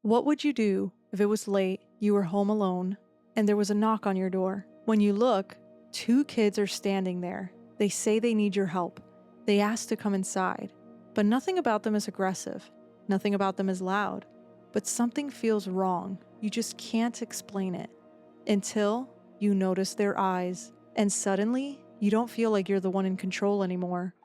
What would you do if it was late, you were home alone, and there was a knock on your door? When you look, 2 kids are standing there. They say they need your help. They ask to come inside, but nothing about them is aggressive. Nothing about them is loud. But something feels wrong. You just can't explain it until you notice their eyes, and suddenly you don't feel like you're the one in control anymore.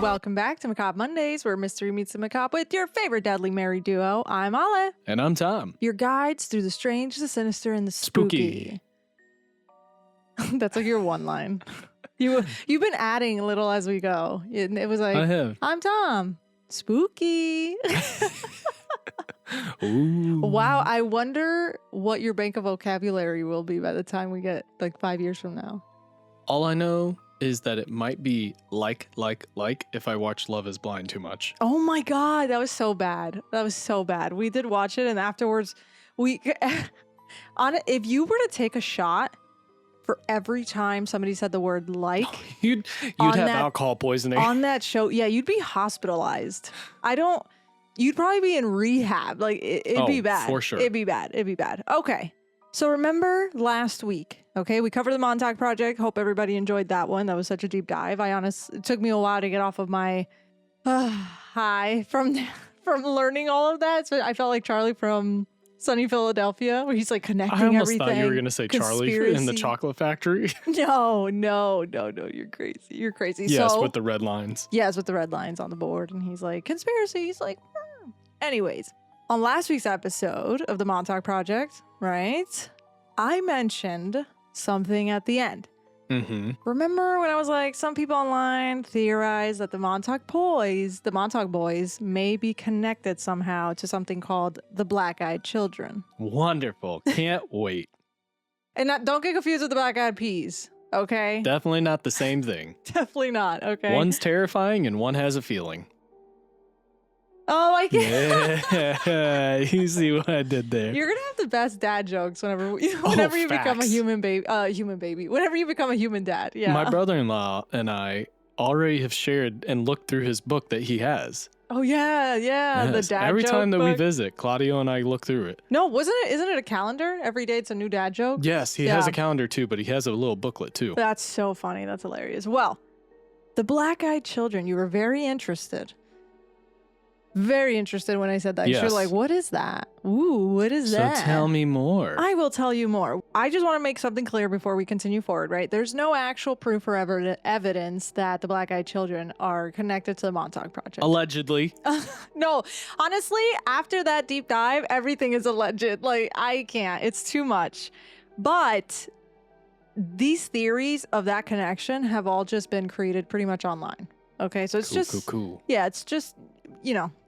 Welcome back to Macabre Mondays, where mystery meets the macabre with your favorite deadly married duo. I'm Ale. And I'm Tom. Your guides through the strange, the sinister, and the spooky. That's like your one line. You've been adding a little as we go. It was like, I have. I'm Tom. Spooky. Ooh. Wow, I wonder what your bank of vocabulary will be by the time we get like 5 years from now. All I know is that it might be like if I watch Love is Blind too much. Oh my God, that was so bad. That was so bad. We did watch it, and afterwards, if you were to take a shot for every time somebody said the word like, you'd have alcohol poisoning on that show. Yeah, you'd be hospitalized. You'd probably be in rehab. Like it'd be bad. For sure. It'd be bad. Okay. So remember last week, okay, we covered the Montauk Project. Hope everybody enjoyed that one. That was such a deep dive. It took me a while to get off of my high from learning all of that. So I felt like Charlie from Sunny Philadelphia, where he's like connecting everything. I almost thought you were going to say Charlie in the chocolate factory. No. You're crazy. You're crazy. Yes, with the red lines. Yes, with the red lines on the board. And he's like, conspiracy. He's like, Anyways, on last week's episode of the Montauk Project, right, I mentioned something at the end. Mm-hmm. Remember when I was like, some people online theorize that the Montauk boys may be connected somehow to something called the Black-Eyed Children. Wonderful. Can't wait. And don't get confused with the Black-Eyed Peas, okay? Definitely not the same thing. Definitely not, okay? One's terrifying and one has a feeling. Oh, I get Yeah, you see what I did there. You're gonna have the best dad jokes whenever you become a human baby. Whenever you become a human dad. Yeah. My brother-in-law and I already have shared and looked through his book that he has. Oh yeah. Yes. The dad Every joke time that book. we visit, Claudio and I look through it. No, isn't it a calendar? Every day it's a new dad joke. Yes, he has a calendar too, but he has a little booklet too. That's so funny. That's hilarious. Well, the Black-Eyed Children. You were very interested. Very interested when I said that. Yes. You're like, what is that? Ooh, what is that? So tell me more. I will tell you more. I just want to make something clear before we continue forward, right? There's no actual proof or evidence that the Black-Eyed Children are connected to the Montauk Project. Allegedly. No, honestly, after that deep dive, everything is alleged. Like, I can't. It's too much. But these theories of that connection have all just been created pretty much online. Okay, so it's cool. Yeah, it's just,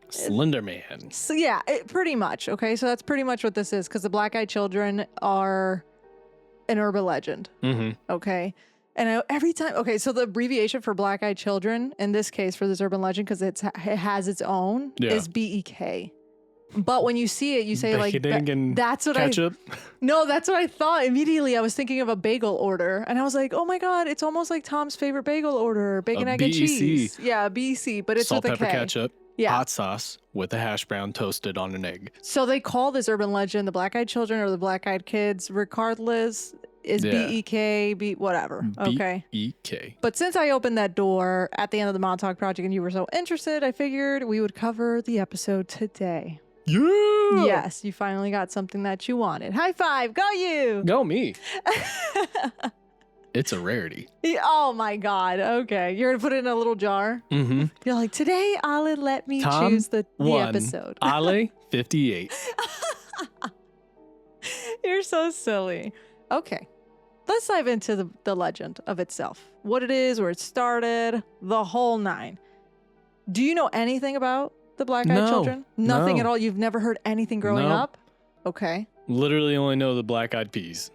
Slender Man. So yeah, pretty much. Okay, so that's pretty much what this is, because the Black-Eyed Children are an urban legend. Mm-hmm. Okay, and every time. Okay, so the abbreviation for Black-Eyed Children in this case for this urban legend, because it has its own, is BEK. But when you see it, you say that's what ketchup? No, that's what I thought immediately. I was thinking of a bagel order, and I was like, oh my God, it's almost like Tom's favorite bagel order, bacon, egg, and cheese. Yeah, BEC, but it's salt, with a pepper, K. ketchup. Yeah. Hot sauce with a hash brown toasted on an egg. So they call this urban legend the Black-Eyed Children or the Black-Eyed Kids, regardless, is BEK, whatever. Okay. BEK. But since I opened that door at the end of the Montauk Project and you were so interested, I figured we would cover the episode today. Yeah. Yes, you finally got something that you wanted. High five. Go you. Go me. It's a rarity. Oh my God. Okay. You're going to put it in a little jar? Mm-hmm. You're like, today, Ale, let me choose the episode. Ale, 58. You're so silly. Okay. Let's dive into the legend of itself. What it is, where it started, the whole nine. Do you know anything about the Black-Eyed Children? Nothing at all? You've never heard anything growing up? Okay. Literally only know the Black-Eyed Peas.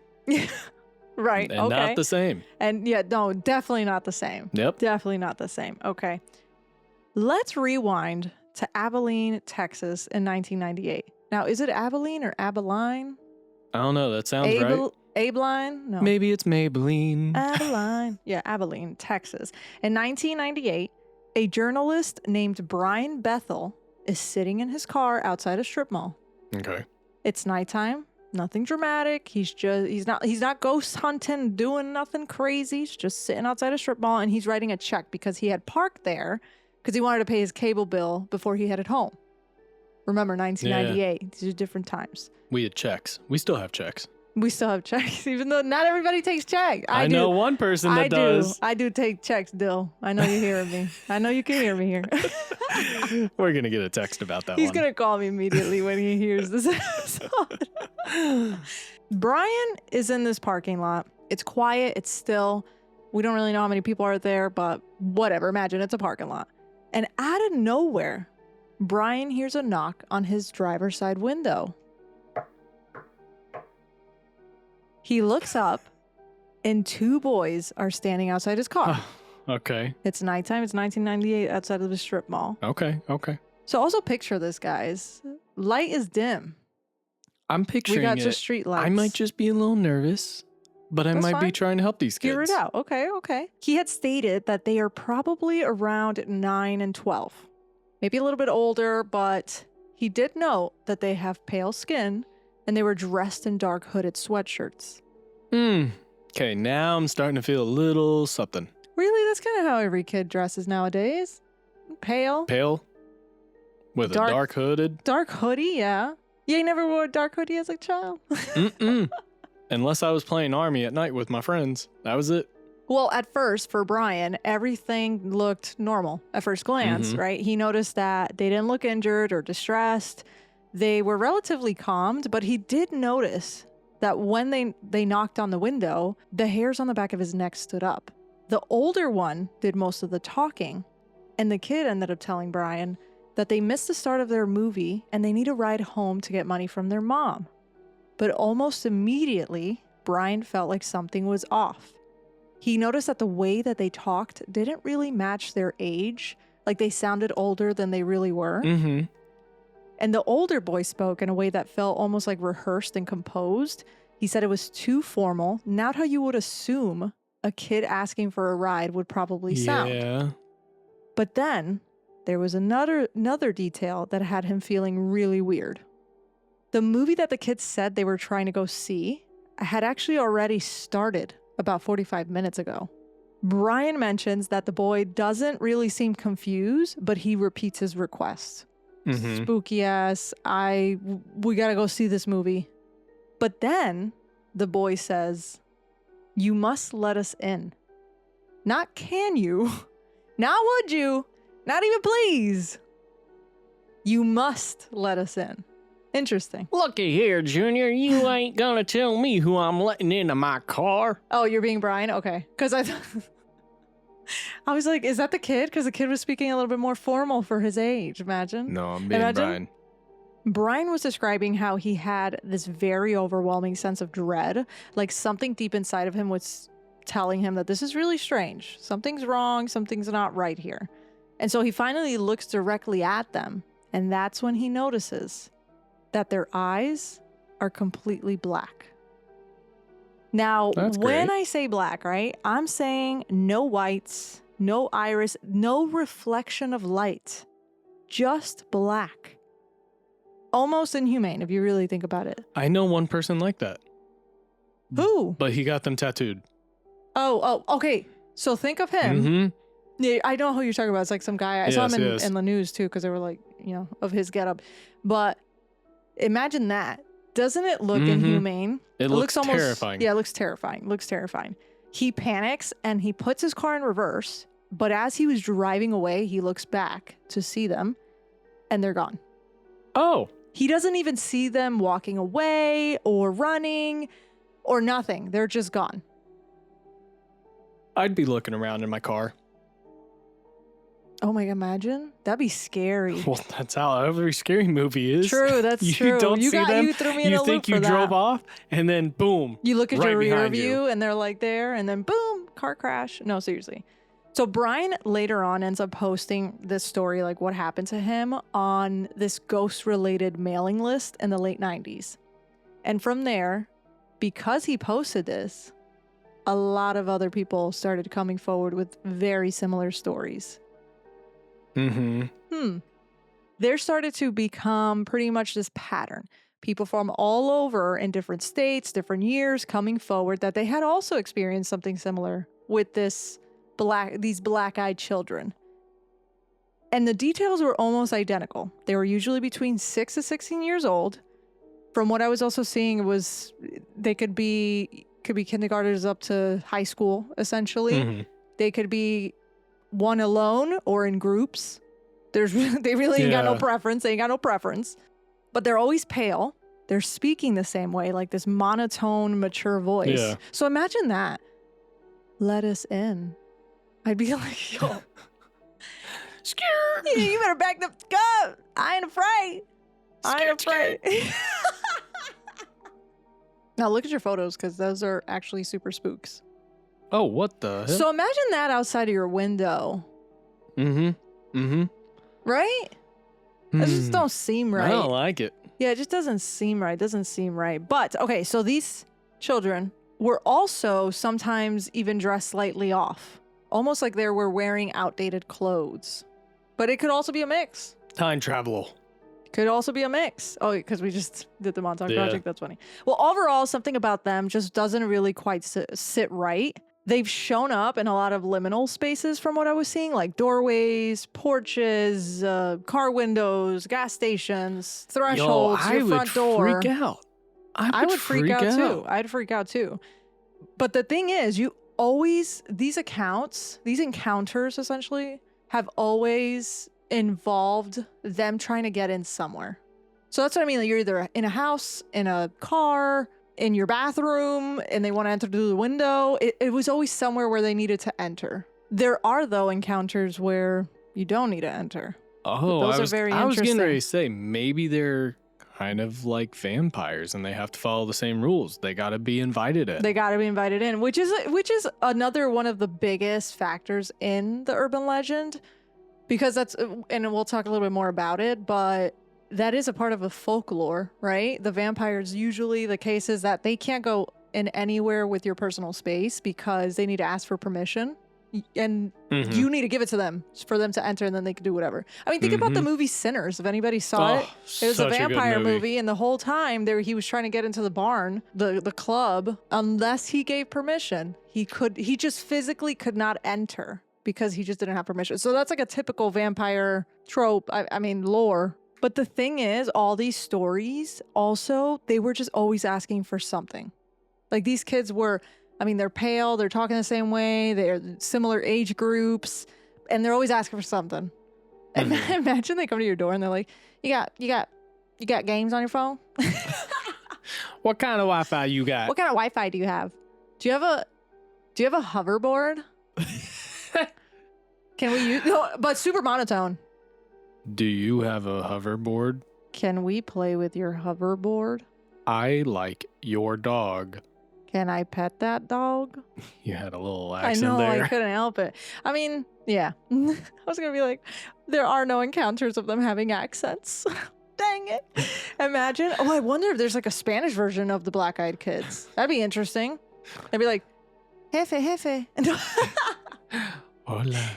Right. And not the same. And yeah, no, definitely not the same. Yep. Definitely not the same. Okay. Let's rewind to Abilene, Texas in 1998. Now, is it Abilene or Abilene? I don't know. That sounds right. Abilene? No. Maybe it's Maybelline. Abilene. Yeah, Abilene, Texas. In 1998, a journalist named Brian Bethel is sitting in his car outside a strip mall. Okay. It's nighttime. Nothing dramatic. He's not ghost hunting, doing nothing crazy. He's just sitting outside a strip mall, and he's writing a check because he had parked there because he wanted to pay his cable bill before he headed home. Remember, 1998. Yeah. These are different times. We had checks. We still have checks. We still have checks, even though not everybody takes checks. I know one person that does. I do take checks, Dill. I know you're hearing me. I know you can hear me here. We're going to get a text about that He's going to call me immediately when he hears this episode. Brian is in this parking lot. It's quiet. It's still. We don't really know how many people are there, but whatever. Imagine it's a parking lot. And out of nowhere, Brian hears a knock on his driver's side window. He looks up, and two boys are standing outside his car. Okay. It's nighttime. It's 1998 outside of the strip mall. Okay. So also picture this, guys. Light is dim. I'm picturing we got it. just street lights. I might just be a little nervous, but I might be trying to help these kids. Figure it out. Okay. He had stated that they are probably around 9 and 12. Maybe a little bit older, but he did note that they have pale skin and they were dressed in dark hooded sweatshirts. Okay, now I'm starting to feel a little something. Really? That's kind of how every kid dresses nowadays. Pale. With a dark hooded. Dark hoodie, yeah. You never wore a dark hoodie as a child? Unless I was playing Army at night with my friends. That was it. Well, at first, for Brian, everything looked normal at first glance, right? He noticed that they didn't look injured or distressed. They were relatively calmed, but he did notice that when they knocked on the window, the hairs on the back of his neck stood up. The older one did most of the talking, and the kid ended up telling Brian that they missed the start of their movie and they need a ride home to get money from their mom. But almost immediately, Brian felt like something was off. He noticed that the way that they talked didn't really match their age, like they sounded older than they really were. And the older boy spoke in a way that felt almost like rehearsed and composed. He said it was too formal, not how you would assume a kid asking for a ride would probably sound. Yeah. But then there was another detail that had him feeling really weird. The movie that the kids said they were trying to go see had actually already started about 45 minutes ago. Brian mentions that the boy doesn't really seem confused, but he repeats his request. Spooky ass, we gotta go see this movie. But then the boy says, "You must let us in." Not can you, not would you, not even please. You must let us in. Interesting. Looky here, Junior, you ain't gonna tell me who I'm letting into my car. Oh, you're being Brian? Okay. Because I was like, is that the kid? Because the kid was speaking a little bit more formal for his age. Imagine. No, I'm being Brian. Brian was describing how he had this very overwhelming sense of dread. Like something deep inside of him was telling him that this is really strange. Something's wrong. Something's not right here. And so he finally looks directly at them. And that's when he notices that their eyes are completely black. Now, when I say black, right, I'm saying no whites, no iris, no reflection of light, just black. Almost inhumane if you really think about it. I know one person like that. Who? But he got them tattooed. Oh, okay. So think of him. Yeah, I know who you're talking about. It's like some guy. I saw him in the news too because they were like, of his getup. But imagine that. Doesn't it look inhumane? It looks almost terrifying. Yeah, it looks terrifying. He panics and he puts his car in reverse. But as he was driving away, he looks back to see them and they're gone. Oh. He doesn't even see them walking away or running or nothing. They're just gone. I'd be looking around in my car. Oh my God, imagine. That'd be scary. Well, that's how every scary movie is. True, that's true. You don't see them, you threw me in a loop think you drove off, and then boom. You look at right your rear view, you. and they're like there, and then boom, car crash. No, seriously. So Brian later on ends up posting this story, like what happened to him, on this ghost-related mailing list in the late 90s. And from there, because he posted this, a lot of other people started coming forward with very similar stories. There started to become pretty much this pattern. People from all over in different states, different years, coming forward that they had also experienced something similar with these black-eyed children. And the details were almost identical. They were usually between 6 to 16 years old. From what I was also seeing, they could be kindergartners up to high school, essentially. They could be one alone or in groups. They really ain't got no preference. They ain't got no preference. But they're always pale. They're speaking the same way, like this monotone, mature voice. Yeah. So imagine that. Let us in. I'd be like, yo. Scared. You better back the up. I ain't afraid. I ain't afraid. Now look at your photos, because those are actually super spooks. Oh, what the hell? So imagine that outside of your window. Right? It just don't seem right. I don't like it. Yeah, it just doesn't seem right. It doesn't seem right. But, okay, so these children were also sometimes even dressed slightly off. Almost like they were wearing outdated clothes. But it could also be a mix. Time travel. Could also be a mix. Oh, because we just did the Montauk Project. That's funny. Well, overall, something about them just doesn't really quite sit right. They've shown up in a lot of liminal spaces from what I was seeing, like doorways, porches, car windows, gas stations, thresholds, your front door. I would freak out. I would freak out too. I'd freak out too. But the thing is, these encounters essentially have always involved them trying to get in somewhere. So that's what I mean. Like, you're either in a house, in a car, in your bathroom, and they want to enter through the window. It was always somewhere where they needed to enter. There are, though, encounters where you don't need to enter. Oh, those are very interesting. I was getting ready to say, maybe they're kind of like vampires and they have to follow the same rules. They got to be invited in. They got to be invited in, which is another one of the biggest factors in the urban legend, because and we'll talk a little bit more about it, but that is a part of the folklore, right? The vampires, usually the case is that they can't go in anywhere with your personal space because they need to ask for permission, and you need to give it to them for them to enter, and then they can do whatever. I mean, think about the movie Sinners. If anybody saw it, it was a vampire movie, and the whole time he was trying to get into the barn, the club, unless he gave permission. He just physically could not enter because he just didn't have permission. So that's like a typical vampire trope, I mean, lore. But the thing is, all these stories also, they were just always asking for something. Like, these kids were, I mean, they're pale, they're talking the same way, they're similar age groups, and they're always asking for something. And imagine they come to your door and they're like, you got games on your phone? What kind of Wi-Fi you got? What kind of Wi-Fi do you have? Do you have a hoverboard? Can we use, no, but super monotone. Do you have a hoverboard? Can we play with your hoverboard? I like your dog. Can I pet that dog? You had a little accent I know, there. I couldn't help it. I mean, yeah. I was going to be like, there are no encounters of them having accents. Dang it. Imagine. Oh, I wonder if there's like a Spanish version of the Black-Eyed Kids. That'd be interesting. They'd be like, jefe. Hola.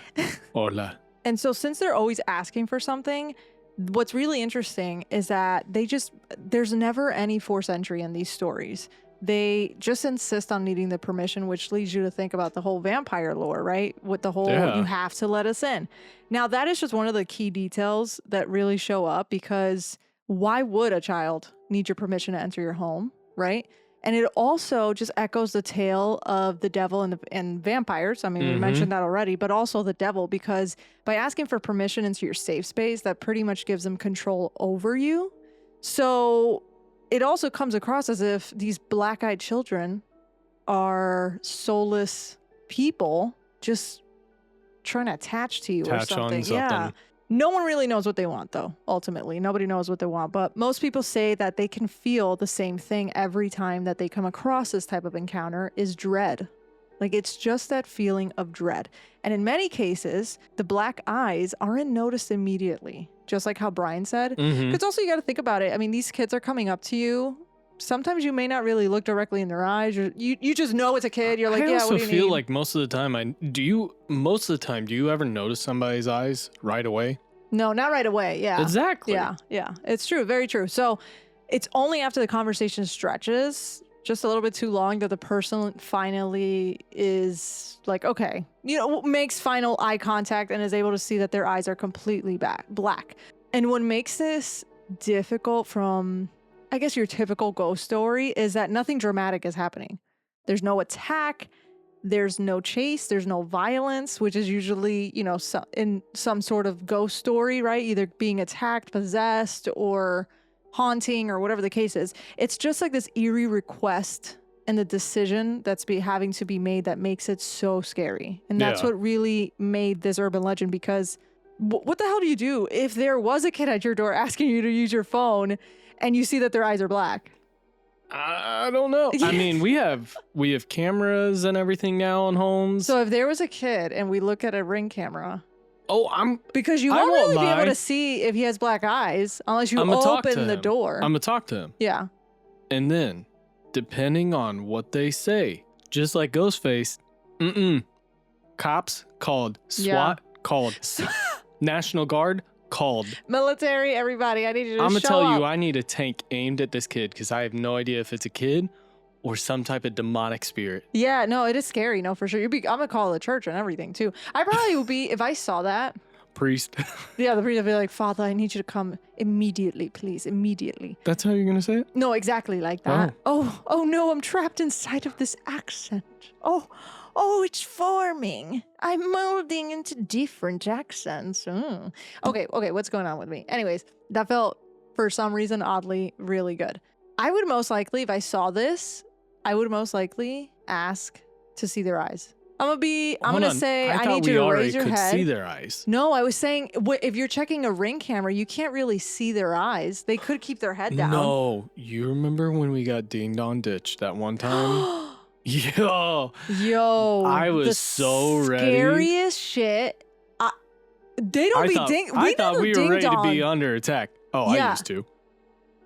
Hola. And so since they're always asking for something, what's really interesting is that there's never any forced entry in these stories. They just insist on needing the permission, which leads you to think about the whole vampire lore, right? With the whole, you have to let us in. Now, that is just one of the key details that really show up, because why would a child need your permission to enter your home, right? And it also just echoes the tale of the devil and vampires. I mean, we mentioned that already, but also the devil, because by asking for permission into your safe space, that pretty much gives them control over you. So it also comes across as if these black-eyed children are soulless people just trying to attach to you or something. Yeah. No one really knows what they want, though, ultimately. Nobody knows what they want. But most people say that they can feel the same thing every time that they come across this type of encounter, is dread. Like, it's just that feeling of dread. And in many cases, the black eyes aren't noticed immediately, just like how Brian said. Mm-hmm. Because also, you got to think about it. I mean, these kids are coming up to you. Sometimes you may not really look directly in their eyes. You just know it's a kid. You're like, I yeah, also what do you feel need? like most of the time, do you ever notice somebody's eyes right away? No, not right away. Yeah. Exactly. Yeah. It's true. Very true. So it's only after the conversation stretches just a little bit too long that the person finally is like, okay, makes final eye contact and is able to see that their eyes are completely black. And what makes this difficult from, I guess, your typical ghost story is that nothing dramatic is happening. There's no attack. There's no chase. There's no violence, which is usually, in some sort of ghost story, right? Either being attacked, possessed, or haunting, or whatever the case is. It's just like this eerie request and the decision that's having to be made that makes it so scary. And that's what really made this urban legend, because what the hell do you do if there was a kid at your door asking you to use your phone and you see that their eyes are black? I don't know. I mean, we have cameras and everything now on homes. So if there was a kid and we look at a Ring camera, because you I won't really be lie. able to see if he has black eyes unless you open the door. I'm gonna talk to him. Yeah. And then, depending on what they say, just like Ghostface, cops called, SWAT called, National Guard called, military, everybody, I need you to show up. I'm gonna tell you, I need a tank aimed at this kid because I have no idea if it's a kid or some type of demonic spirit. Yeah, no, it is scary. No, for sure. I'm gonna call the church and everything too. I probably would be, if I saw that. Priest. Yeah, the priest would be like, Father, I need you to come immediately, please, immediately. That's how you're gonna say it? No, exactly like that. Oh no, I'm trapped inside of this accent. Oh, it's forming. I'm molding into different accents. Okay, what's going on with me? Anyways, that felt, for some reason, oddly, really good. I would most likely, if I saw this, ask to see their eyes. I'm gonna say, I need you to raise your head. See their eyes. No, I was saying, if you're checking a Ring camera, you can't really see their eyes. They could keep their head down. No, you remember when we got ding dong ditched that one time? Yo, I was so ready. Scariest shit. They don't be ding. I thought we were ready to be under attack. Oh, yeah. I used to.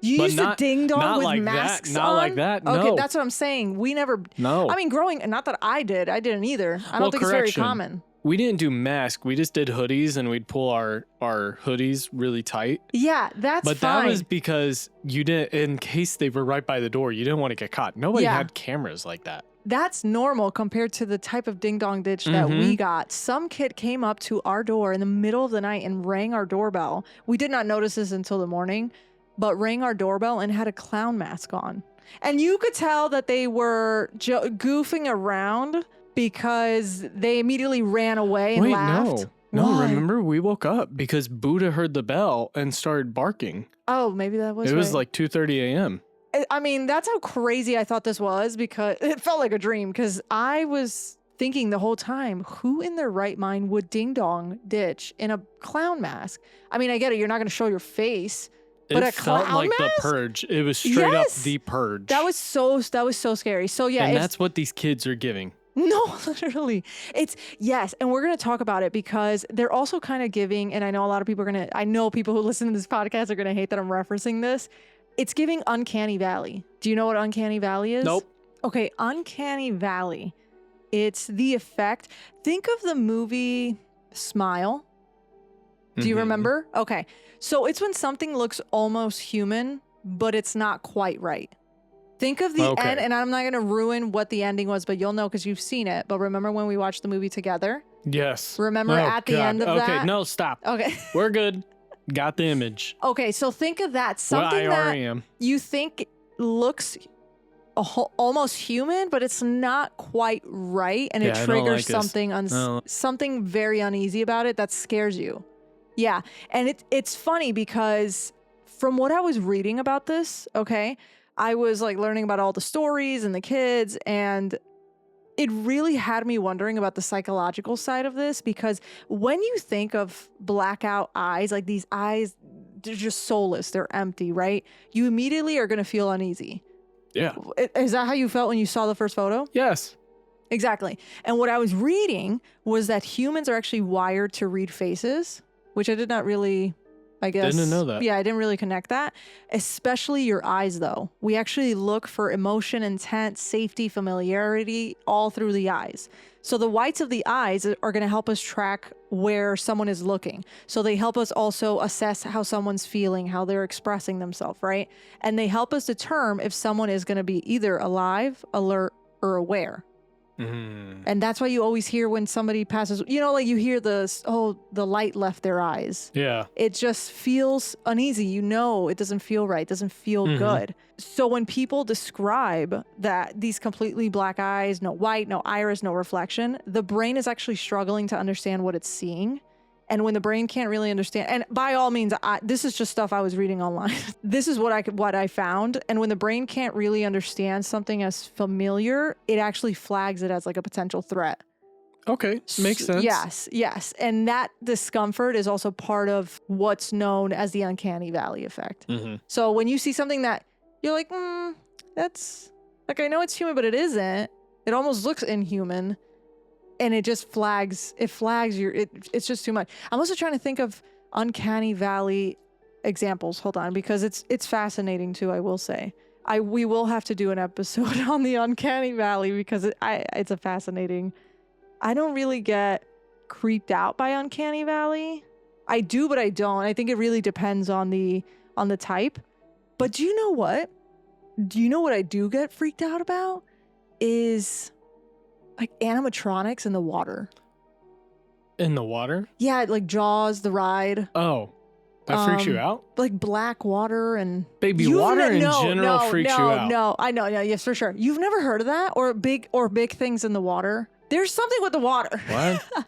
You used to ding dong with like masks that. Not on? like that. No. Okay, that's what I'm saying. We never. No. I mean, not that I did. I didn't either. I don't think it's very common. We didn't do masks. We just did hoodies, and we'd pull our hoodies really tight. Yeah, that's fine. But that was because you didn't, in case they were right by the door, you didn't want to get caught. Nobody had cameras like that. That's normal compared to the type of ding dong ditch that we got. Some kid came up to our door in the middle of the night and rang our doorbell. We did not notice this until the morning, but rang our doorbell and had a clown mask on. And you could tell that they were goofing around because they immediately ran away and laughed. No, remember, we woke up because Buddha heard the bell and started barking. Oh, maybe that was It was like 2:30 a.m. I mean, that's how crazy I thought this was, because it felt like a dream, because I was thinking the whole time, who in their right mind would ding dong ditch in a clown mask? I mean, I get it. You're not going to show your face, but a clown mask? It felt like the Purge. It was straight up the Purge. That was so scary. So yeah. And that's what these kids are giving. No, literally. Yes. And we're going to talk about it because they're also kind of giving, and I know a lot of people I know people who listen to this podcast are going to hate that I'm referencing this. It's giving Uncanny Valley. Do you know what Uncanny Valley is? Nope. Okay, Uncanny Valley. It's the effect. Think of the movie Smile. Do you remember? Okay. So it's when something looks almost human, but it's not quite right. Think of the end, and I'm not going to ruin what the ending was, but you'll know because you've seen it. But remember when we watched the movie together? Yes. Remember at the end of that? Okay, no, stop. Okay. We're good. Got the image. Okay, so think of that. Something that you think looks almost human, but it's not quite right, and it triggers something very uneasy about it that scares you. Yeah, and it's funny because from what I was reading about this, okay, I was like learning about all the stories and the kids, and it really had me wondering about the psychological side of this, because when you think of blackout eyes, like these eyes, they're just soulless, they're empty, right? You immediately are going to feel uneasy. Yeah. Is that how you felt when you saw the first photo? Yes. Exactly. And what I was reading was that humans are actually wired to read faces, which I did not really, I guess. Didn't know that. Yeah, I didn't really connect that. Especially your eyes, though. We actually look for emotion, intent, safety, familiarity, all through the eyes. So the whites of the eyes are going to help us track where someone is looking. So they help us also assess how someone's feeling, how they're expressing themselves, right? And they help us determine if someone is going to be either alive, alert, or aware. And that's why you always hear when somebody passes, you know, like you hear the light left their eyes. Yeah. It just feels uneasy. You know, it doesn't feel right. It doesn't feel good. So when people describe that these completely black eyes, no white, no iris, no reflection, the brain is actually struggling to understand what it's seeing. And when the brain can't really understand, and by all means, this is just stuff I was reading online. This is what I found. And when the brain can't really understand something as familiar, it actually flags it as like a potential threat. Okay, makes sense. Yes. And that discomfort is also part of what's known as the uncanny valley effect. So when you see something that you're like, that's like, I know it's human, but it isn't. It almost looks inhuman. And it just flags it's just too much. I'm also trying to think of uncanny valley examples. Hold on, because it's fascinating too, I will say. We will have to do an episode on the uncanny valley because it's a fascinating. I don't really get creeped out by uncanny valley. I do, but I don't. I think it really depends on the type. But do you know what? Do you know what I do get freaked out about? Is like animatronics in the water. In the water? Yeah, like Jaws, the ride. Oh, that freaks you out? Like black water and... Baby, water in general freaks you out. No, I know, yes, for sure. You've never heard of that? Or big things in the water? There's something with the water. What?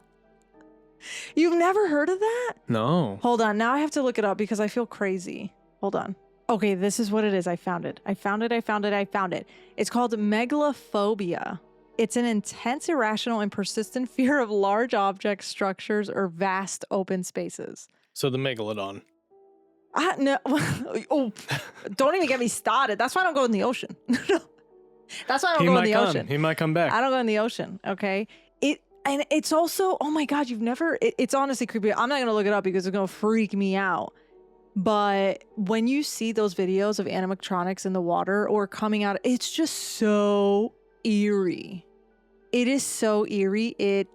You've never heard of that? No. Hold on, now I have to look it up because I feel crazy. Hold on. Okay, this is what it is. I found it. It's called megalophobia. It's an intense, irrational, and persistent fear of large objects, structures, or vast open spaces. So the megalodon. No. Oh, don't even get me started. That's why I don't go in the ocean. That's why I don't go in the ocean. He might come back. I don't go in the ocean, okay? And it's also, oh my God, it's honestly creepy. I'm not going to look it up because it's going to freak me out. But when you see those videos of animatronics in the water or coming out, it's just so eerie. It is so eerie. It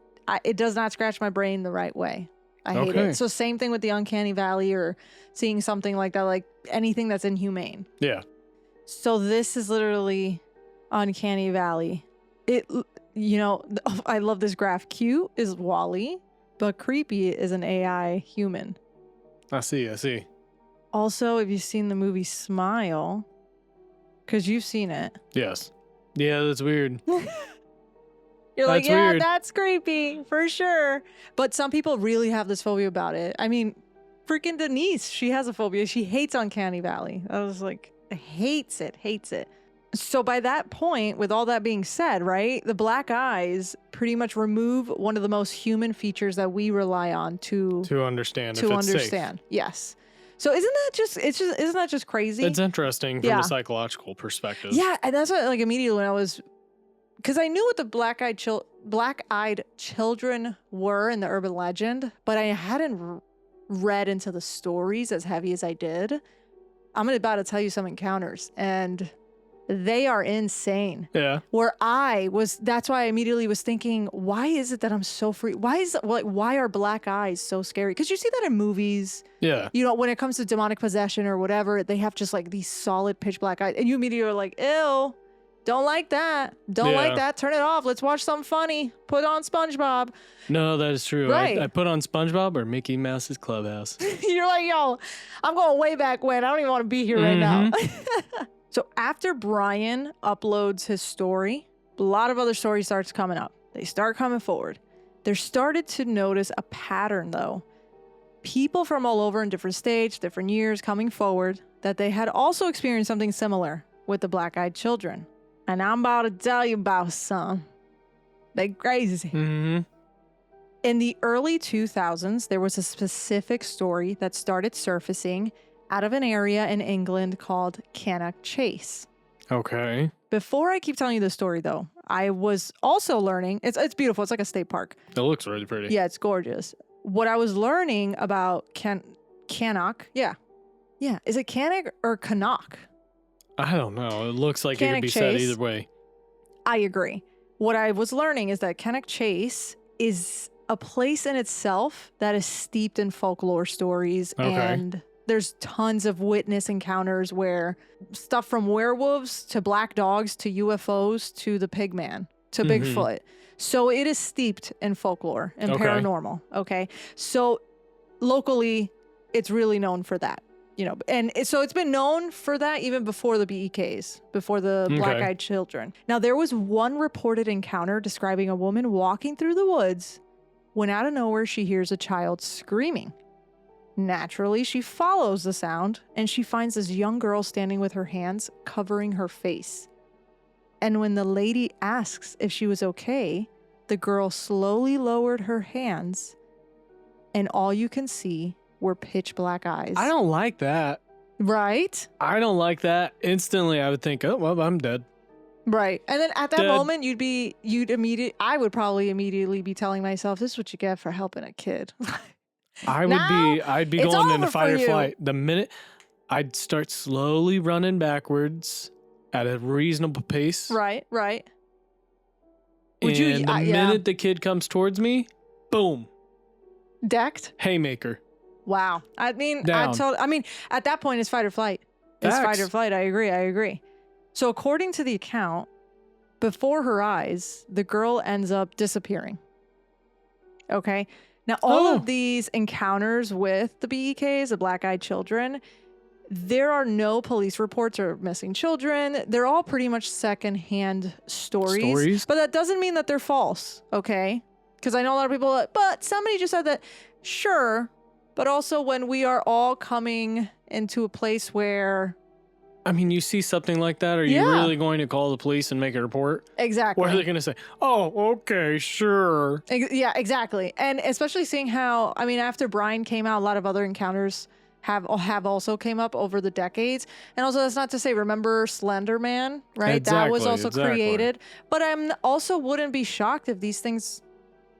does not scratch my brain the right way. I hate it. So same thing with the uncanny valley or seeing something like that, like anything that's inhumane. Yeah. So this is literally uncanny valley. I love this graph. Cute is Wall-E, but creepy is an AI human. I see. Also, have you seen the movie Smile? Because you've seen it. Yes. Yeah, that's weird. You're like, That's yeah, weird. that's creepy, for sure. But some people really have this phobia about it. I mean, freaking Denise, she has a phobia. She hates uncanny valley. I was like, hates it. So by that point, with all that being said, right, the black eyes pretty much remove one of the most human features that we rely on to understand if it's safe. Yes. So isn't that just crazy? It's interesting from a psychological perspective. Yeah, and that's what, like, immediately when I was, because I knew what the black-eyed children were in the urban legend, but I hadn't read into the stories as heavy as I did. I'm about to tell you some encounters, and they are insane. Yeah. That's why I immediately was thinking, why is it that I'm so free? Why are black eyes so scary? Because you see that in movies. Yeah. You know, when it comes to demonic possession or whatever, they have just like these solid pitch black eyes. And you immediately are like, ew, don't like that. Don't like that. Turn it off. Let's watch something funny. Put on SpongeBob. No, that is true. Right. I put on SpongeBob or Mickey Mouse's Clubhouse. You're like, yo, I'm going way back when. I don't even want to be here right now. So after Brian uploads his story, a lot of other stories starts coming up. They start coming forward. They're started to notice a pattern, though. People from all over in different states, different years coming forward that they had also experienced something similar with the black-eyed children. And I'm about to tell you about some. They crazy. Mm-hmm. In the early 2000s, there was a specific story that started surfacing out of an area in England called Cannock Chase. Okay. Before I keep telling you the story, though, I was also learning. It's beautiful. It's like a state park. It looks really pretty. Yeah, it's gorgeous. What I was learning about Cannock. Yeah. Is it Cannock or Cannock? I don't know. It looks like it Cannock could be said Chase. either way. I agree. What I was learning is that Cannock Chase is a place in itself that is steeped in folklore stories. Okay. And there's tons of witness encounters where stuff from werewolves to black dogs to UFOs to the pigman to Bigfoot. So it is steeped in folklore and paranormal. Okay. So locally, it's really known for that. And so it's been known for that even before the BEKs, before the black-eyed children. Now, there was one reported encounter describing a woman walking through the woods when out of nowhere she hears a child screaming. Naturally, she follows the sound and she finds this young girl standing with her hands covering her face. And when the lady asks if she was okay, the girl slowly lowered her hands and all you can see were pitch black eyes. I don't like that. Right? I don't like that. Instantly, I would think, oh, well, I'm dead. Right. And then at that moment, I would probably immediately be telling myself, this is what you get for helping a kid. I'd be going into fight or flight. The minute I'd start slowly running backwards at a reasonable pace. Right. And the minute the kid comes towards me, boom. Decked? Haymaker. Wow. I mean, Down. at that point, it's fight or flight. It's fight or flight. I agree. So according to the account, before her eyes, the girl ends up disappearing. Okay. Now, all of these encounters with the BEKs, the black-eyed children, there are no police reports of missing children. They're all pretty much secondhand stories. But that doesn't mean that they're false, okay? Because I know a lot of people, but somebody just said that, sure. But also when we are all coming into a place where... I mean, you see something like that, are you really going to call the police and make a report? Exactly. What are they going to say? Oh, okay, sure. Yeah, exactly. And especially seeing how, after Brian came out, a lot of other encounters have also came up over the decades. And also, that's not to say, remember Slender Man, right? Exactly, that was also created. But I also wouldn't be shocked if these things...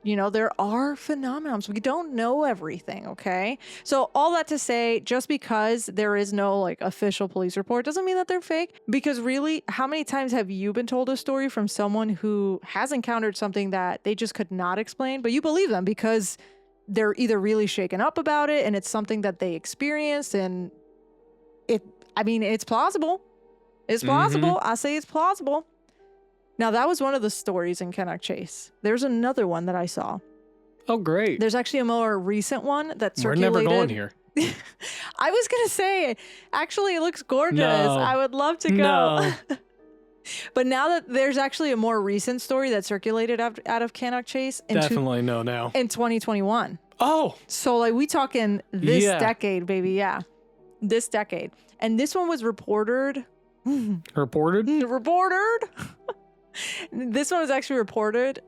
there are phenomena. We don't know everything, okay? So all that to say, just because there is no official police report doesn't mean that they're fake. Because really, how many times have you been told a story from someone who has encountered something that they just could not explain, but you believe them because they're either really shaken up about it and it's something that they experienced and it's plausible. It's plausible. I say it's plausible. Now, that was one of the stories in Cannock Chase. There's another one that I saw. Oh, great. There's actually a more recent one that circulated. We're never going here. I was going to say, actually, it looks gorgeous. No. I would love to go. No. But now that there's actually a more recent story that circulated out of Cannock Chase. Definitely no now. In 2021. Oh. So, we talking this decade, baby. Yeah. This decade. And this one was reported. Reported? This one was actually reported.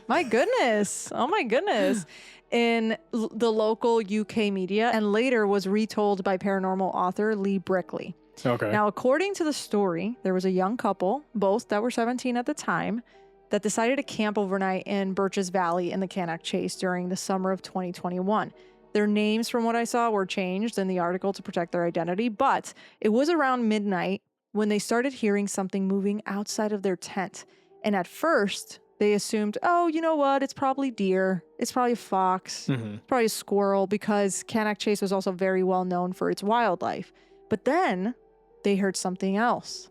My goodness. Oh my goodness. In the local UK media and later was retold by paranormal author Lee Brickley. Okay. Now, according to the story, there was a young couple, both that were 17 at the time, that decided to camp overnight in Birches Valley in the Cannock Chase during the summer of 2021. Their names, from what I saw, were changed in the article to protect their identity, but it was around midnight when they started hearing something moving outside of their tent. And at first, they assumed, oh, you know what? It's probably deer. It's probably a fox. It's probably a squirrel, because Cannock Chase was also very well known for its wildlife. But then they heard something else.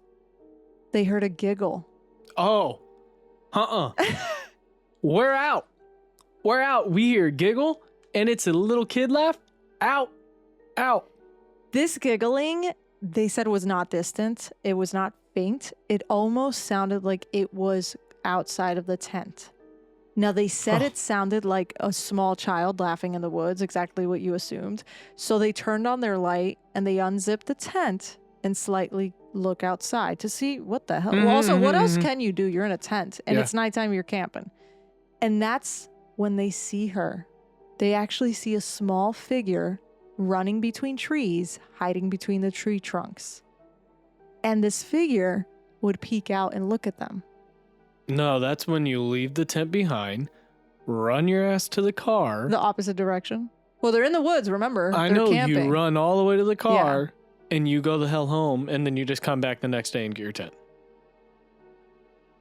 They heard a giggle. Oh. We're out. We hear giggle, and it's a little kid laugh. Out. This giggling, they said, was not distant. It was not faint. It almost sounded like it was outside of the tent. Now, they said it sounded like a small child laughing in the woods, exactly what you assumed. So they turned on their light and they unzipped the tent and slightly look outside to see what the hell. Well, also, what else can you do? You're in a tent and it's nighttime, you're camping. And that's when they see her. They actually see a small figure running between trees, hiding between the tree trunks. and this figure would peek out and look at them. No, that's when you leave the tent behind, run your ass to the car. The opposite direction. Well, they're in the woods, remember? I They're know camping. you run all the way to the car and you go the hell home and then you just come back the next day and get your tent.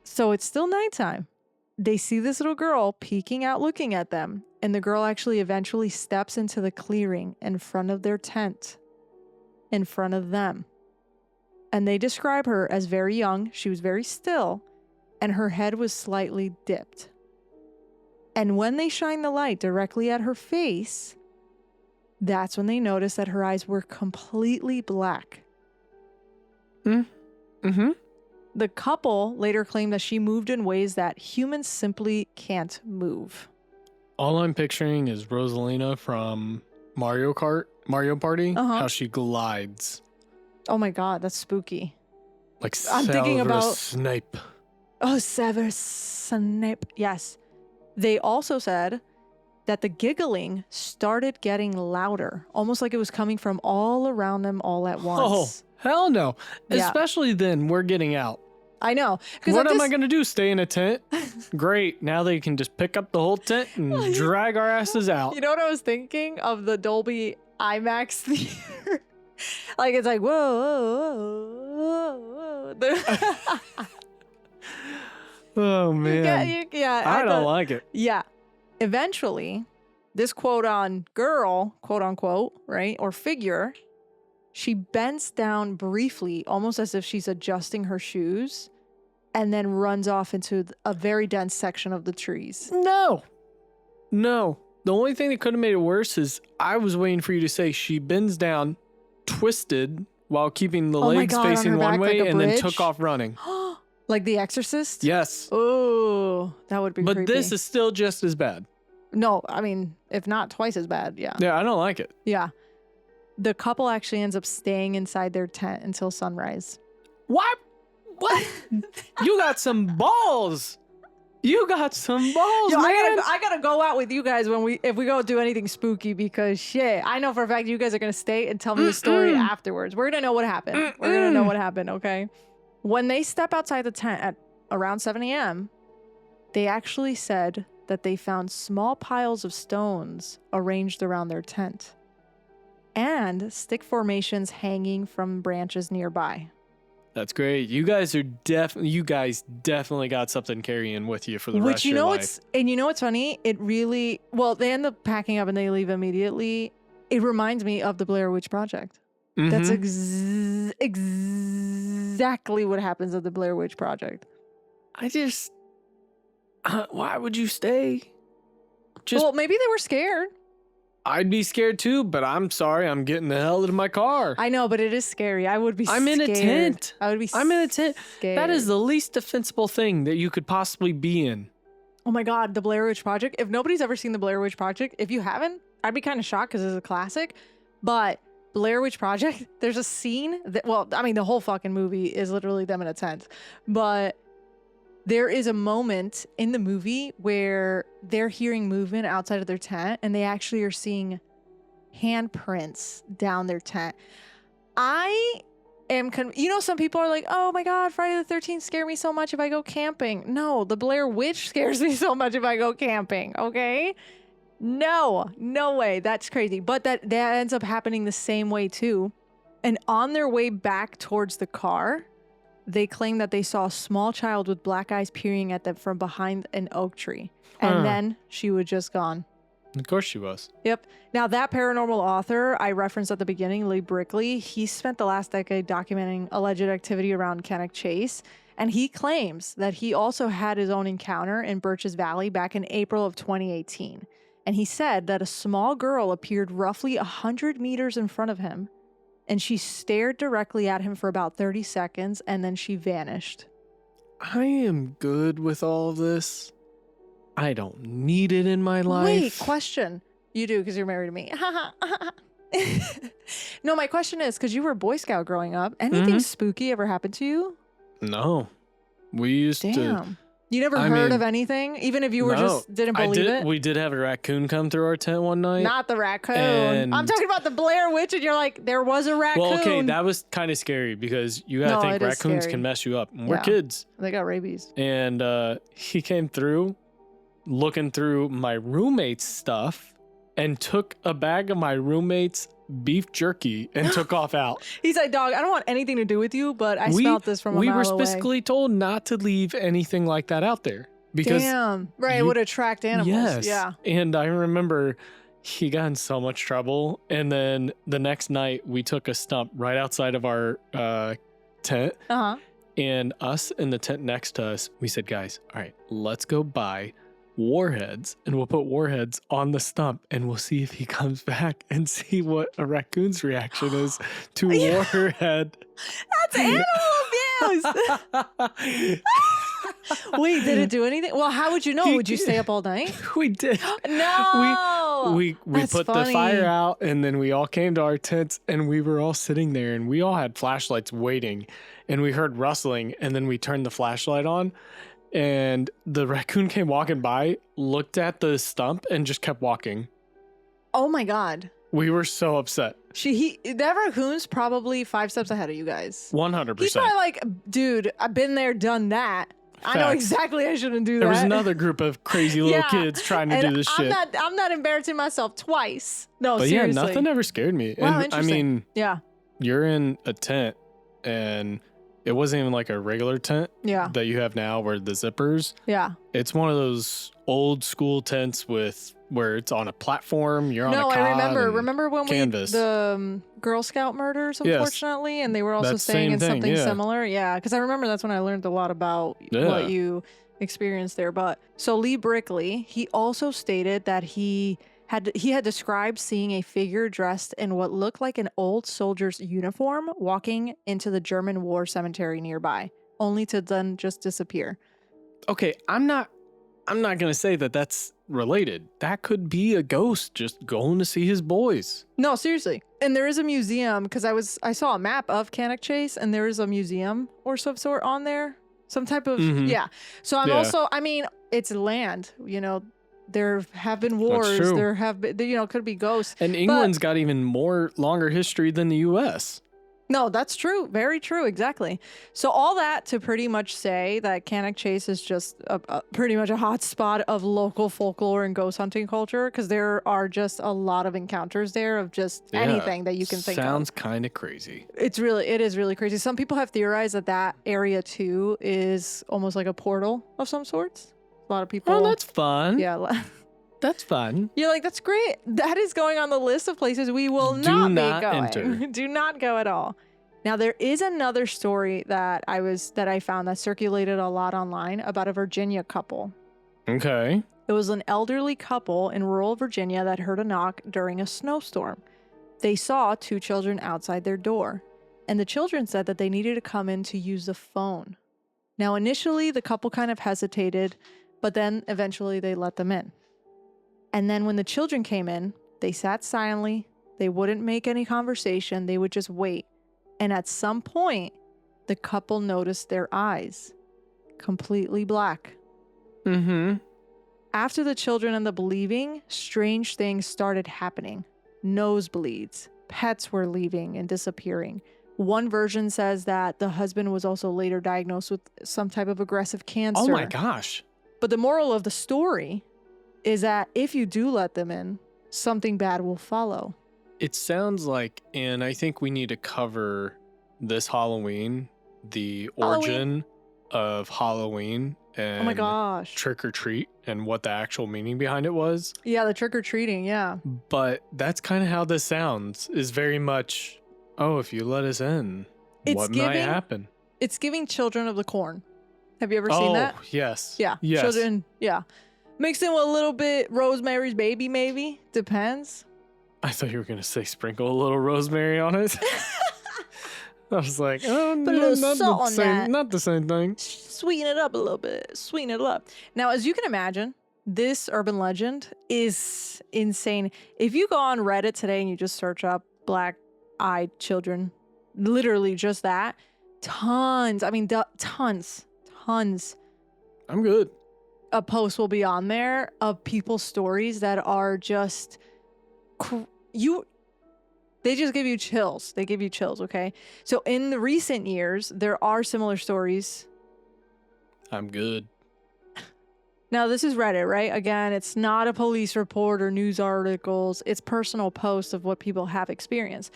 So it's still nighttime. They see this little girl peeking out looking at them, and the girl actually eventually steps into the clearing in front of their tent, in front of them. And they describe her as very young. She was very still, and her head was slightly dipped. And when they shine the light directly at her face, that's when they notice that her eyes were completely black. Mm-hmm. The couple later claimed that she moved in ways that humans simply can't move. All I'm picturing is Rosalina from Mario Party, how she glides. Oh my God, that's spooky. Like I'm thinking about Snape. Oh, Severus Snape. Yes. They also said that the giggling started getting louder, almost like it was coming from all around them all at once. Oh, hell no. Yeah. Especially then, we're getting out. I know. What am I going to do? Stay in a tent? Great. Now they can just pick up the whole tent and drag our asses out. You know what I was thinking of the Dolby IMAX theater? Like, it's like, whoa, whoa, whoa. Oh, man. Yeah. I don't like it. Yeah. Eventually, this quote unquote, right, or figure, she bends down briefly, almost as if she's adjusting her shoes, and then runs off into a very dense section of the trees. No. The only thing that could have made it worse is I was waiting for you to say she bends down, twisted, while keeping the legs facing one way, and then took off running. Like The Exorcist? Yes. Oh, that would be creepy. But this is still just as bad. No, I mean, if not twice as bad, yeah. Yeah, I don't like it. Yeah. The couple actually ends up staying inside their tent until sunrise. What? You got some balls. You got some balls, Yo, man. I gotta go out with you guys if we go do anything spooky, because shit, I know for a fact you guys are gonna stay and tell me the story afterwards. We're gonna know what happened. We're gonna know what happened, okay? When they step outside the tent at around 7 a.m., they actually said that they found small piles of stones arranged around their tent and stick formations hanging from branches nearby. That's great. You guys definitely got something carrying with you for the rest of your life. And you know what's funny? It really, well, they end up packing up and they leave immediately. It reminds me of the Blair Witch Project. Mm-hmm. That's exactly what happens at the Blair Witch Project. Why would you stay? Well, maybe they were scared. I'd be scared too, but I'm sorry. I'm getting the hell out of my car. I know, but it is scary. I would be scared. I'm in a tent. I'm in a tent. That is the least defensible thing that you could possibly be in. Oh my God, the Blair Witch Project. If nobody's ever seen the Blair Witch Project, if you haven't, I'd be kind of shocked because it's a classic. But Blair Witch Project, there's a scene that, well, I mean, the whole fucking movie is literally them in a tent. But there is a moment in the movie where they're hearing movement outside of their tent and they actually are seeing handprints down their tent. I am, some people are like, oh my God, Friday the 13th scared me so much if I go camping. No, the Blair Witch scares me so much if I go camping, okay? No way. That's crazy. But that ends up happening the same way too. And on their way back towards the car, they claim that they saw a small child with black eyes peering at them from behind an oak tree. And then she was just gone. Of course she was. Yep. Now, that paranormal author I referenced at the beginning, Lee Brickley, he spent the last decade documenting alleged activity around Kenneck Chase. And he claims that he also had his own encounter in Birches Valley back in April of 2018. And he said that a small girl appeared roughly 100 meters in front of him. And she stared directly at him for about 30 seconds, and then she vanished. I am good with all of this. I don't need it in my life. Wait, question. You do, because you're married to me. No, my question is, because you were a Boy Scout growing up, anything spooky ever happened to you? No. We used to... You never I heard mean, of anything, even if you were just didn't believe it? We did have a raccoon come through our tent one night. Not the raccoon. And I'm talking about the Blair Witch, and you're like, there was a raccoon. Well, okay, that was kind of scary because you gotta think raccoons can mess you up. And we're kids. They got rabies. And he came through, looking through my roommate's stuff, and took a bag of my roommate's beef jerky and took off out. He's like, dog, I don't want anything to do with you, but I smelled this from a mile away. We were specifically told not to leave anything like that out there. Because right, it would attract animals. Yes. Yeah. And I remember he got in so much trouble. And then the next night we took a stump right outside of our tent. Uh-huh. And us in the tent next to us, we said, guys, all right, let's go buy warheads and we'll put warheads on the stump and we'll see if he comes back and see what a raccoon's reaction is to warhead. That's animal abuse. Wait, did it do anything? Well, how would you know? Would you stay up all night? We did. No. We put the fire out and then we all came to our tents and we were all sitting there and we all had flashlights waiting and we heard rustling and then we turned the flashlight on and the raccoon came walking by, looked at the stump and just kept walking. Oh my God. We were so upset. That raccoon's probably 5 steps ahead of you guys. 100%. He's probably like, dude, I've been there, done that. Facts. I know exactly I shouldn't do that. There was another group of crazy little kids trying to do this shit. I'm not embarrassing myself twice. No, but seriously. Yeah, nothing ever scared me. Wow, and I mean, yeah, you're in a tent and it wasn't even like a regular tent that you have now where the zippers. Yeah. It's one of those old school tents where it's on a platform, you're on a cot. No, I remember when canvas. the Girl Scout murders, unfortunately, and they were also staying in something similar. Yeah, because I remember that's when I learned a lot about what you experienced there. But so Lee Brickley, he also stated that he had described seeing a figure dressed in what looked like an old soldier's uniform walking into the German war cemetery nearby, only to then just disappear. Okay, I'm not gonna say that that's related. That could be a ghost just going to see his boys. No, seriously. And there is a museum because I saw a map of Cannock Chase and there is a museum or some sort on there. Some type of So I'm also, I mean, it's land, there have been wars, there have been, could be ghosts. And England's got even longer history than the US. No, that's true. Very true. Exactly. So all that to pretty much say that Cannock Chase is just pretty much a hot spot of local folklore and ghost hunting culture because there are just a lot of encounters there of just anything that you can think of. Sounds kind of crazy. It is really crazy. Some people have theorized that area too is almost like a portal of some sorts. A lot of people. Oh, that's fun. Yeah. That's fun. You're like, that's great. That is going on the list of places we will not be going. Enter. Do not go at all. Now, there is another story that I found that circulated a lot online about a Virginia couple. Okay. It was an elderly couple in rural Virginia that heard a knock during a snowstorm. They saw 2 children outside their door, and the children said that they needed to come in to use the phone. Now, initially, the couple kind of hesitated, but then eventually they let them in. And then when the children came in, they sat silently. They wouldn't make any conversation. They would just wait. And at some point, the couple noticed their eyes completely black. Mm-hmm. After the children ended up leaving, strange things started happening. Nosebleeds. Pets were leaving and disappearing. One version says that the husband was also later diagnosed with some type of aggressive cancer. Oh my gosh. But the moral of the story is that if you do let them in, something bad will follow. It sounds like, and I think we need to cover this Halloween, the origin of Halloween and oh my gosh, trick or treat and what the actual meaning behind it was. Yeah, the trick or treating, yeah. But that's kind of how this sounds, is very much, oh, if you let us in, what might happen? It's giving Children of the Corn. Have you ever seen that? Oh, yes. Yeah. Yes. Children, yeah. Mixed in with a little bit Rosemary's Baby, maybe. Depends. I thought you were going to say sprinkle a little rosemary on it. I was like, oh, put a little salt on that. Not the same thing. Sweeten it up a little bit. Sweeten it up. Now, as you can imagine, this urban legend is insane. If you go on Reddit today and you just search up black-eyed children, literally just that, tons I'm good. A post will be on there of people's stories that are just they just give you chills. They give you chills, okay? So in the recent years, there are similar stories. I'm good. Now, this is Reddit, right? Again, it's not a police report or news articles. It's personal posts of what people have experienced.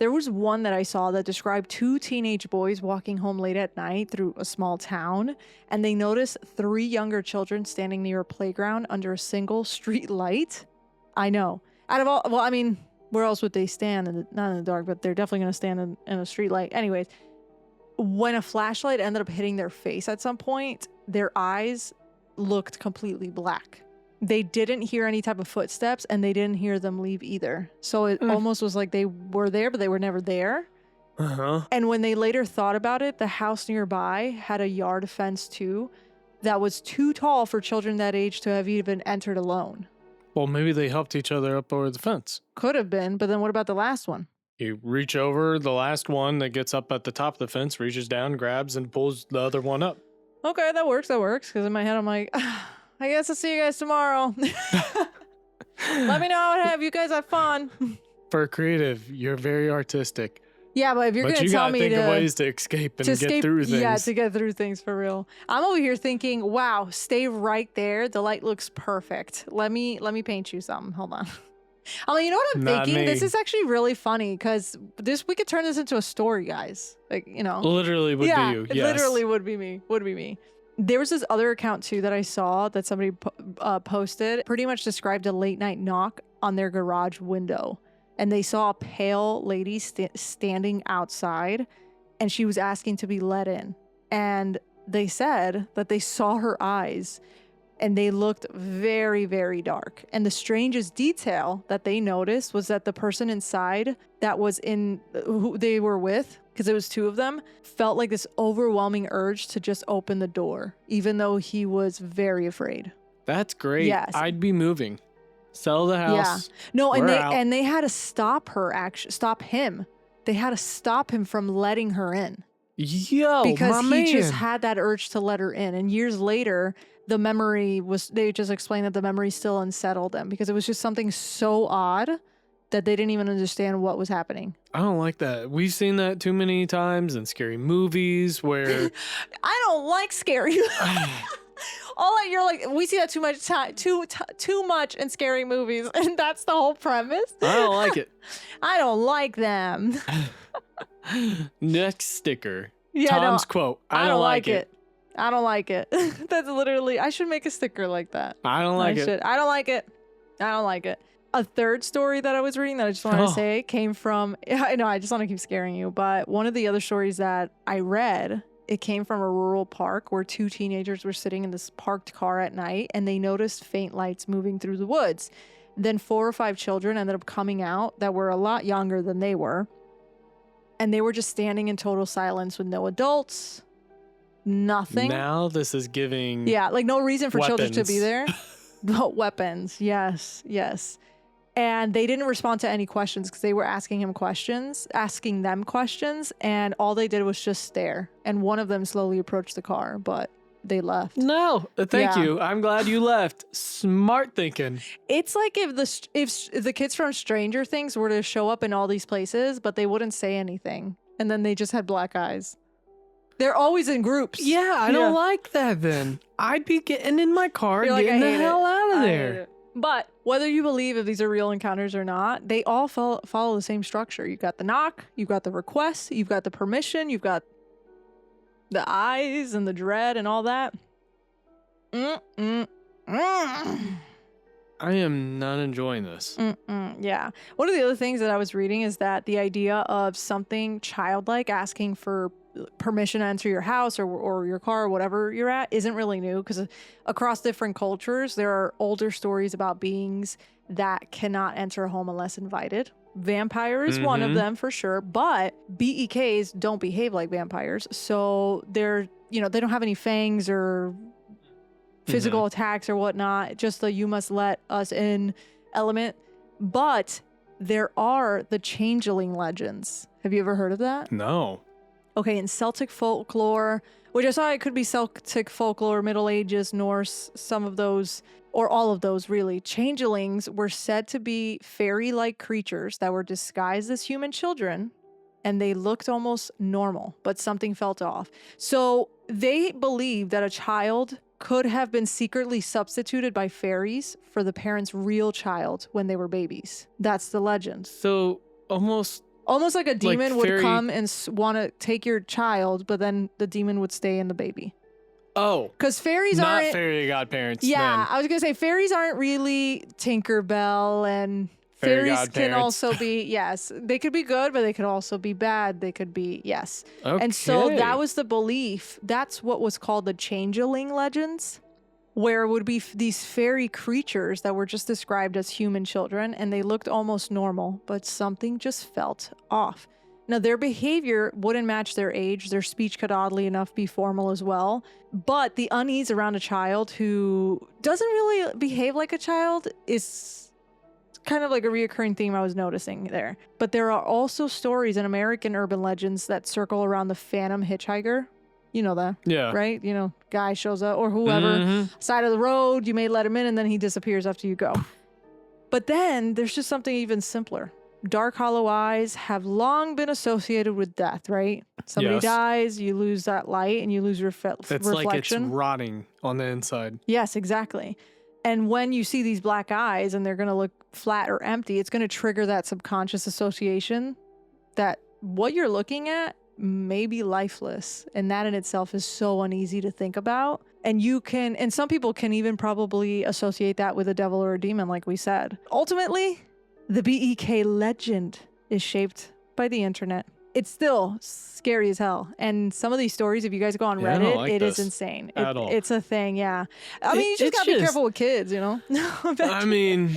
There was one that I saw that described 2 teenage boys walking home late at night through a small town, and they noticed 3 younger children standing near a playground under a single street light. I know. Out of all, well, I mean, where else would they stand? Not in the dark, but they're definitely going to stand in a street light. Anyways, when a flashlight ended up hitting their face at some point, their eyes looked completely black. They didn't hear any type of footsteps, and they didn't hear them leave either. So it almost was like they were there, but they were never there. Uh-huh. And when they later thought about it, the house nearby had a yard fence too that was too tall for children that age to have even entered alone. Well, maybe they helped each other up over the fence. Could have been, but then what about the last one? You reach over, the last one that gets up at the top of the fence reaches down, grabs, and pulls the other one up. Okay, that works. Because in my head, I'm like, I guess I'll see you guys tomorrow. Let me know how it have. You guys have fun. For creative, you're very artistic. Yeah, but if you're going to tell me to think of ways to escape and get through things. Yeah, to get through things for real. I'm over here thinking, wow, stay right there. The light looks perfect. Let me paint you something. Hold on. I mean, you know what I'm thinking? Me. This is actually really funny because we could turn this into a story, guys. Like, you know. Literally would be you. Yes. It literally would be me. There was this other account too that I saw that somebody posted, pretty much described a late night knock on their garage window. And they saw a pale lady standing outside, and she was asking to be let in. And they said that they saw her eyes, and they looked very, very dark. And the strangest detail that they noticed was that the person inside that was who they were with, because it was 2 of them, felt like this overwhelming urge to just open the door, even though he was very afraid. That's great. Yes. I'd be moving. Sell the house. Yeah. No, and We're out. they had to stop him. They had to stop him from letting her in. Yo, because my he just man. had that urge to let her in. And years later, they just explained that the memory still unsettled them because it was just something so odd that they didn't even understand what was happening. I don't like that. We've seen that too many times in scary movies where I don't like scary. You're like, we see that too much in scary movies, and that's the whole premise. I don't like it. I don't like them. Next sticker. Yeah, Tom's quote. I don't like it. I don't like it. That's literally, I should make a sticker like that. I don't like it. I don't like it. I don't like it. A third story that I was reading that I just wanted to say came from, I know, I just want to keep scaring you, but one of the other stories that I read, it came from a rural park where 2 teenagers were sitting in this parked car at night, and they noticed faint lights moving through the woods. Then 4 or 5 children ended up coming out that were a lot younger than they were. And they were just standing in total silence with no adults, nothing. Now this is giving like no reason for children to be weapons. there. But weapons, yes. And they didn't respond to any questions because they were asking them questions, and all they did was just stare. And one of them slowly approached the car, but they left. No, thank you. I'm glad you left. Smart thinking. It's like if the kids from Stranger Things were to show up in all these places, but they wouldn't say anything, and then they just had black eyes. They're always in groups. Yeah, I don't like that then. I'd be getting in my car and getting the hell out of there. But whether you believe if these are real encounters or not, they all follow the same structure. You've got the knock, you've got the request, you've got the permission, you've got the eyes and the dread and all that. I am not enjoying this. Yeah. One of the other things that I was reading is that the idea of something childlike asking for permission to enter your house or your car or whatever you're at isn't really new, because across different cultures, there are older stories about beings that cannot enter a home unless invited. Vampire is one of them for sure, but BEKs don't behave like vampires. So they don't have any fangs or physical attacks or whatnot, just the "you must let us in" element. But there are the changeling legends. Have you ever heard of that? No. Okay, in Celtic folklore, which I saw it could be Celtic folklore, Middle Ages, Norse, some of those, or all of those really, changelings were said to be fairy-like creatures that were disguised as human children, and they looked almost normal, but something felt off. So they believed that a child could have been secretly substituted by fairies for the parents' real child when they were babies. That's the legend. So almost like a demon would fairy... come and want to take your child, but then the demon would stay in the baby. Oh. Because fairies aren't... Not fairy godparents, Yeah, then. I was going to say fairies aren't really Tinkerbell, and fairies can also be, yes, they could be good, but they could also be bad. They could be, yes. Okay. And so that was the belief. That's what was called the changeling legends, where it would be these fairy creatures that were just described as human children, and they looked almost normal, but something just felt off. Now, their behavior wouldn't match their age. Their speech could oddly enough be formal as well. But the unease around a child who doesn't really behave like a child is kind of like a reoccurring theme I was noticing there. But there are also stories in American urban legends that circle around the phantom hitchhiker. You know that, yeah, right? You know, guy shows up or whoever, side of the road, you may let him in and then he disappears after you go. But then there's just something even simpler. Dark hollow eyes have long been associated with death, right? Somebody dies, you lose that light and you lose your reflection. It's like it's rotting on the inside. Yes, exactly. And when you see these black eyes and they're going to look flat or empty, it's going to trigger that subconscious association that what you're looking at may be lifeless. And that in itself is so uneasy to think about. And you can, and some people can even probably associate that with a devil or a demon, like we said. Ultimately, the BEK legend is shaped by the internet. It's still scary as hell. And some of these stories, if you guys go on Reddit, it is insane. It's a thing, yeah. I mean, you just gotta be careful with kids, you know? I mean...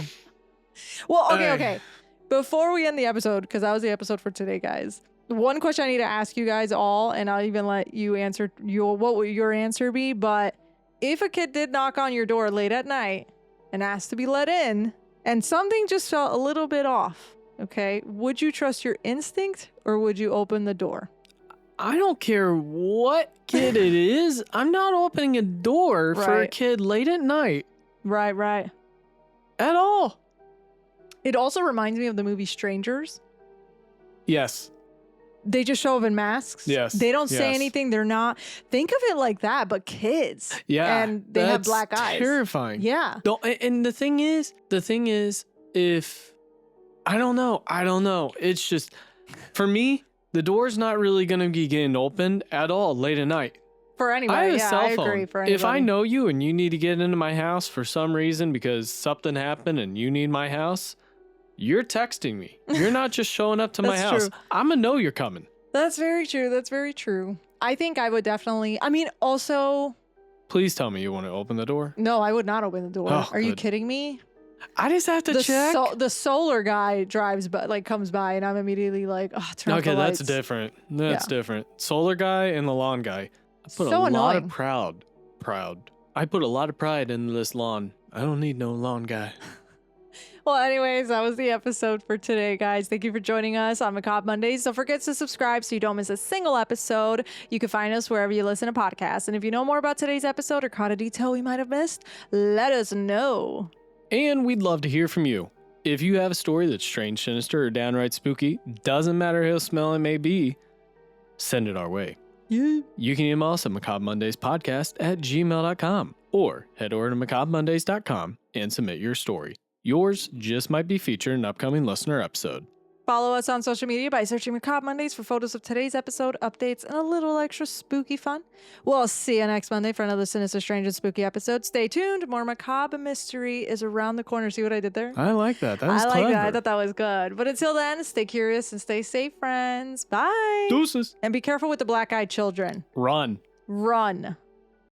Well, okay. Before we end the episode, because that was the episode for today, guys. One question I need to ask you guys all, and I'll even let you answer what would your answer be, but if a kid did knock on your door late at night and asked to be let in, and something just felt a little bit off, okay, would you trust your instinct or would you open the door? I don't care what kid it is. I'm not opening a door for a kid late at night. Right. At all. It also reminds me of the movie Strangers. Yes. They just show up in masks. Yes. They don't say anything. They're not. Think of it like that, but kids. Yeah. And they have black eyes. Terrifying. Yeah. And the thing is, if I don't know. It's just, for me, the door's not really going to be getting opened at all late at night. For anybody, I have a cell phone. Agree, for anybody. If I know you and you need to get into my house for some reason because something happened and you need my house, you're texting me. You're not just showing up to my house. True. I'm going to know you're coming. That's very true. I think I would definitely, also... Please tell me you want to open the door. No, I would not open the door. Oh, Are you kidding me? I just have to check. The solar guy comes by and I'm immediately like, oh, turn off the lights. That's different. That's different. Solar guy and the lawn guy. I put so a lot annoying. of proud. I put a lot of pride in this lawn. I don't need no lawn guy. Well, anyways, that was the episode for today, guys. Thank you for joining us on Macabre Mondays. Don't forget to subscribe so you don't miss a single episode. You can find us wherever you listen to podcasts. And if you know more about today's episode or caught a detail we might have missed, let us know. And we'd love to hear from you. If you have a story that's strange, sinister, or downright spooky, doesn't matter how smelly it may be, send it our way. Yeah. You can email us at macabremondayspodcast@gmail.com or head over to macabremondays.com and submit your story. Yours just might be featured in an upcoming listener episode. Follow us on social media by searching Macabre Mondays for photos of today's episode, updates, and a little extra spooky fun. We'll see you next Monday for another sinister, strange, and spooky episode. Stay tuned. More macabre mystery is around the corner. See what I did there? I like that. That was clever. I like that. I thought that was good. But until then, stay curious and stay safe, friends. Bye. Deuces. And be careful with the black-eyed children. Run.